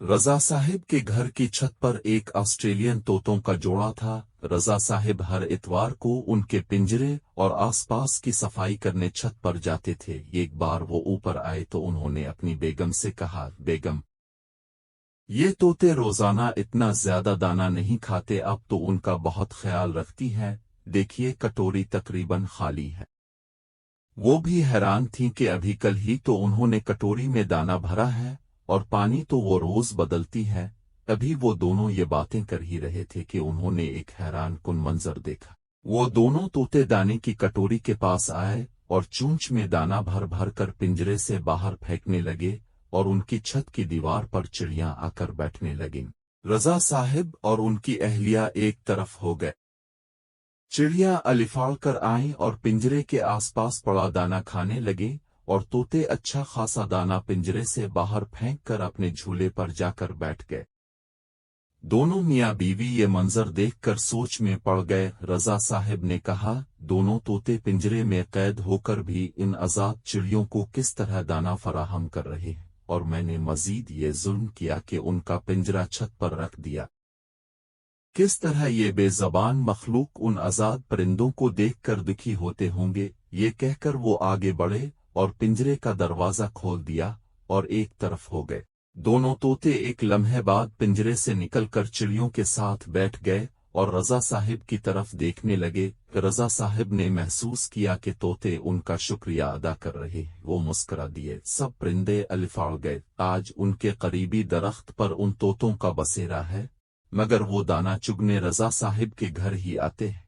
رضا صاحب کے گھر کی چھت پر ایک آسٹریلین طوطوں کا جوڑا تھا۔ رضا صاحب ہر اتوار کو ان کے پنجرے اور آس پاس کی صفائی کرنے چھت پر جاتے تھے۔ ایک بار وہ اوپر آئے تو انہوں نے اپنی بیگم سے کہا، بیگم، یہ طوطے روزانہ اتنا زیادہ دانہ نہیں کھاتے، اب تو ان کا بہت خیال رکھتی ہے، دیکھیے کٹوری تقریباً خالی ہے۔ وہ بھی حیران تھیں کہ ابھی کل ہی تو انہوں نے کٹوری میں دانہ بھرا ہے اور پانی تو وہ روز بدلتی ہے۔ ابھی وہ دونوں یہ باتیں کر ہی رہے تھے کہ انہوں نے ایک حیران کن منظر دیکھا۔ وہ دونوں طوطے دانے کی کٹوری کے پاس آئے اور چونچ میں دانہ بھر بھر کر پنجرے سے باہر پھینکنے لگے اور ان کی چھت کی دیوار پر چڑیاں آ کر بیٹھنے لگیں۔ رضا صاحب اور ان کی اہلیہ ایک طرف ہو گئے۔ چڑیاں الفاڑ کر آئیں اور پنجرے کے آس پاس پڑا دانہ کھانے لگے اور طوطے اچھا خاصا دانہ پنجرے سے باہر پھینک کر اپنے جھولے پر جا کر بیٹھ گئے۔ دونوں میاں بیوی یہ منظر دیکھ کر سوچ میں پڑ گئے۔ رضا صاحب نے کہا، دونوں طوطے پنجرے میں قید ہو کر بھی ان آزاد چڑیوں کو کس طرح دانہ فراہم کر رہے ہیں، اور میں نے مزید یہ ظلم کیا کہ ان کا پنجرہ چھت پر رکھ دیا۔ کس طرح یہ بے زبان مخلوق ان آزاد پرندوں کو دیکھ کر دکھی ہوتے ہوں گے۔ یہ کہہ کر وہ آگے بڑھے اور پنجرے کا دروازہ کھول دیا اور ایک طرف ہو گئے۔ دونوں طوطے ایک لمحے بعد پنجرے سے نکل کر چڑیوں کے ساتھ بیٹھ گئے اور رضا صاحب کی طرف دیکھنے لگے۔ رضا صاحب نے محسوس کیا کہ طوطے ان کا شکریہ ادا کر رہے ہیں۔ وہ مسکرا دیے۔ سب پرندے الفاڑ گئے۔ آج ان کے قریبی درخت پر ان طوطوں کا بسیرا ہے، مگر وہ دانہ چگنے رضا صاحب کے گھر ہی آتے ہیں۔